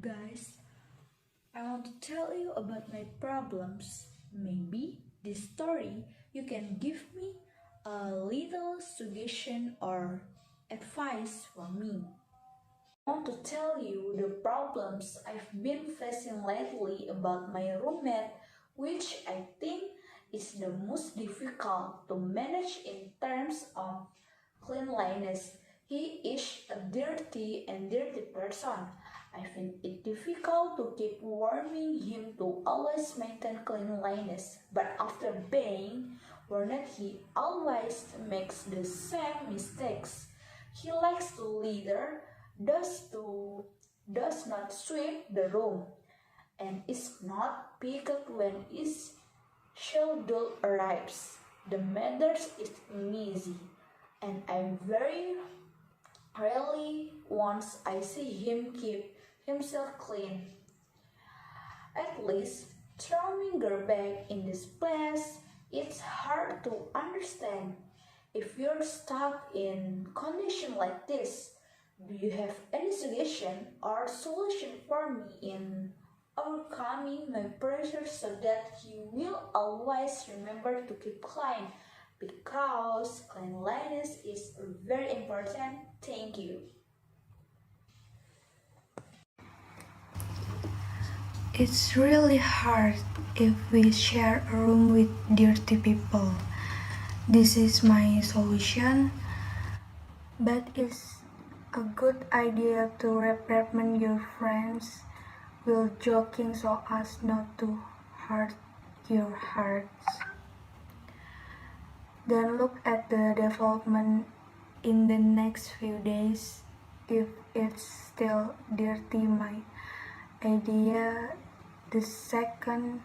Guys, I want to tell you about my problems. Maybe this story you can give me a little suggestion or advice for me. I want to tell you the problems I've been facing lately about my roommate, which I think is the most difficult to manage in terms of cleanliness. He is a dirty person. I find it difficult to keep warning him to always maintain cleanliness, but after being warned, he always makes the same mistakes. He likes to litter, does not sweep the room, and is not picked when his schedule arrives. The matter is messy, and I very rarely once I see him keep himself clean. At least throwing garbage in this place, it's hard to understand. If you're stuck in condition like this, do you have any suggestion or solution for me in overcoming my pressure so that you will always remember to keep clean? Because cleanliness is very important. Thank you. It's really hard if we share a room with dirty people. This is my solution, but it's a good idea to reprimand your friends while joking so as not to hurt your hearts. Then look at the development in the next few days. If it's still dirty, my idea the second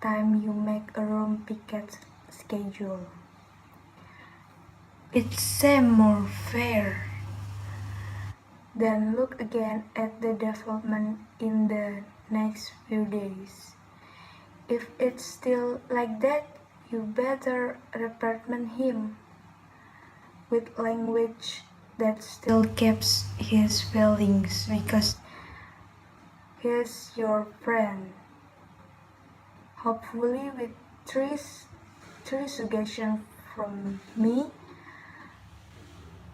time you make a room picket schedule. It seems more fair. Then look again at the development in the next few days. If it's still like that, you better reprimand him with language that still keeps his feelings because he's your friend. Hopefully with three suggestions from me,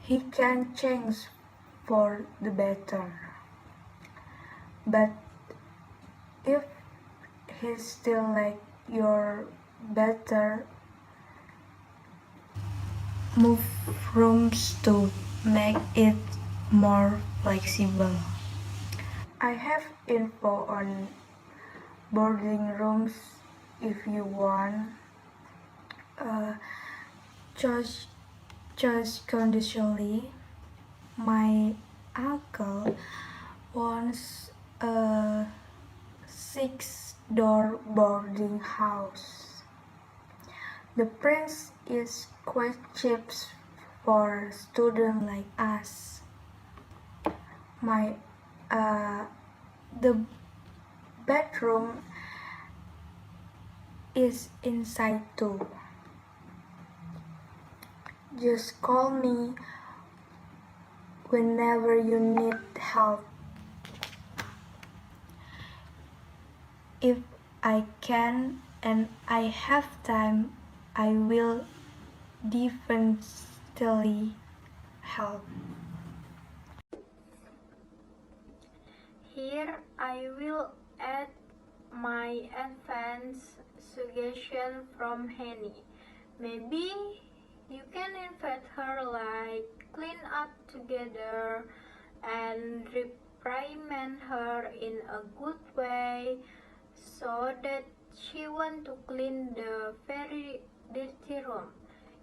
he can change for the better. But if he's still like your better, move rooms to make it more flexible. I have info on boarding rooms if you want. Just conditionally, my uncle wants a 6-door boarding house. The price is quite cheap for students like us. The bedroom is inside too. Just call me whenever you need help. If I can and I have time, I will definitely help. Here I will add my advanced suggestion from Henny. Maybe you can invite her like clean up together and reprimand her in a good way so that she want to clean the very dirty room.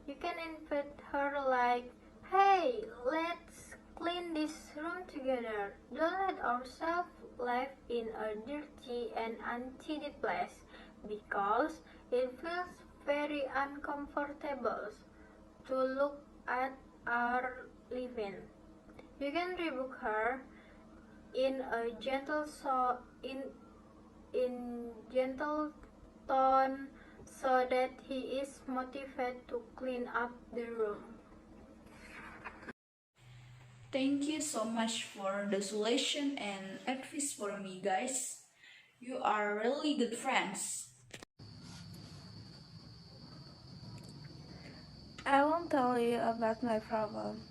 You can invite her like, hey, let's clean this room together. Don't let ourselves live in a dirty and untidy place because it feels very uncomfortable to look at our living. You can rebuke her in a gentle gentle tone so that he is motivated to clean up the room. Thank you so much for the solution and advice for me, guys. You are really good friends. I won't tell you about my problem.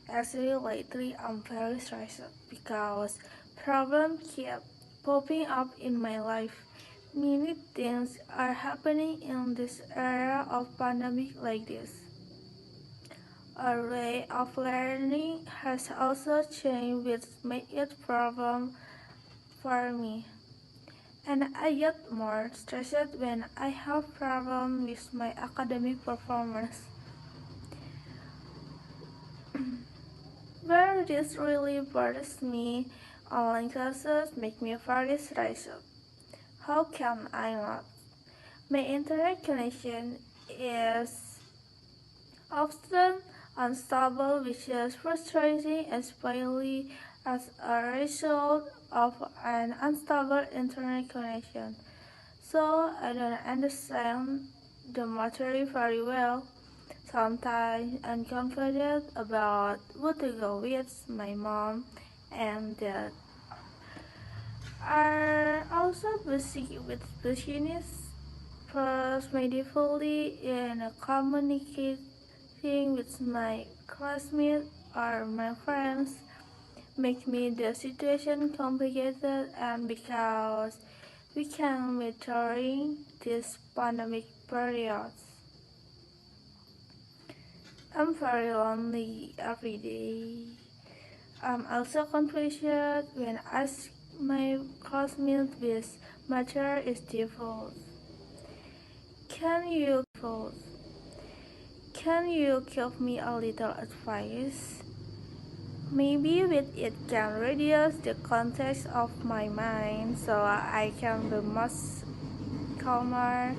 Actually, lately I'm very stressed because problems keep popping up in my life. Many things are happening in this era of pandemic like this. Our way of learning has also changed, which made it problem for me. And I get more stressed when I have problem with my academic performance. Where this really bothers me, online classes make me very stressed. How can I not? My internet connection is often unstable, which is frustrating, especially as a result of an unstable internet connection. So I don't understand the matter very well. Sometimes I'm confident about what to go with. My mom and dad are also busy with business. Plus, my difficulty in communicating with my classmates or my friends make me the situation complicated, and because we can meet during this pandemic period, I'm very lonely every day. I'm also confused when I ask my classmates which matter is difficult. Can you can you give me a little advice? Maybe with it can reduce the context of my mind so I can be much calmer.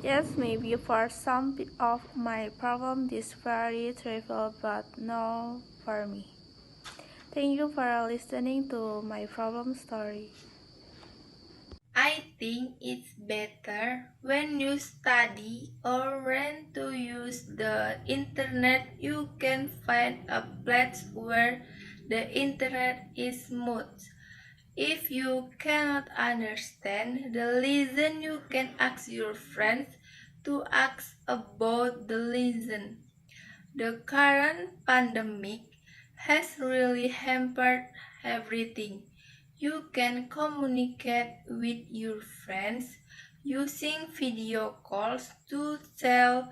Yes, maybe for some of my problem this very trivial, but no for me. Thank you for listening to my problem story. I think it's better when you study or learn to use the internet, you can find a place where the internet is smooth. If you cannot understand the lesson, you can ask your friends to ask about the lesson. The current pandemic has really hampered everything. You can communicate with your friends using video calls to tell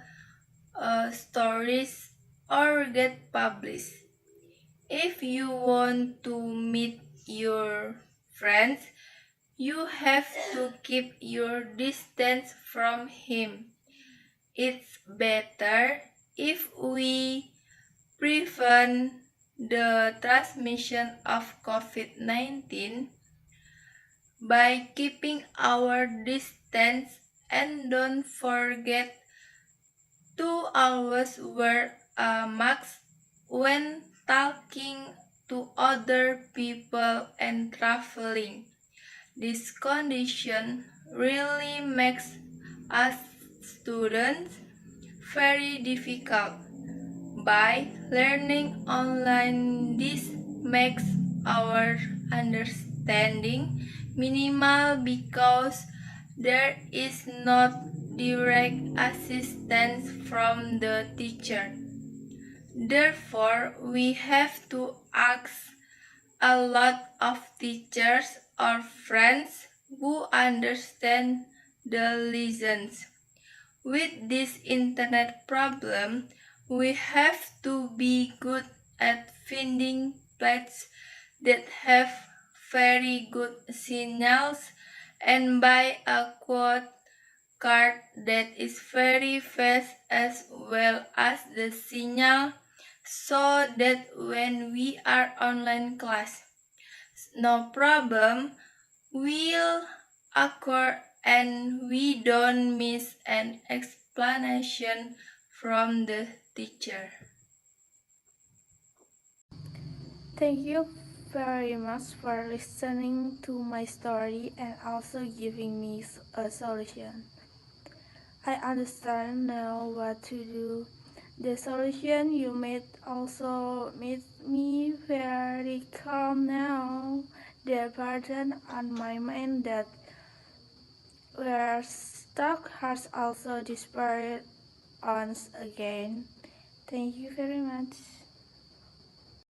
stories or get published. If you want to meet your friends, you have to keep your distance from him. It's better if we prevent the transmission of COVID-19 by keeping our distance, and don't forget 2 hours wear a mask when talking to other people and traveling. This condition really makes us students very difficult. By learning online, this makes our understanding minimal because there is not direct assistance from the teacher. Therefore, we have to ask a lot of teachers or friends who understand the lessons. With this internet problem, we have to be good at finding places that have very good signals and buy a quad card that is very fast as well as the signal, so that when we are online class, no problem will occur and we don't miss an explanation from the teacher. Thank you very much for listening to my story and also giving me a solution. I understand now what to do The solution you made also made me very calm now. The burden on my mind that were stuck has also disappeared once again. Thank you very much.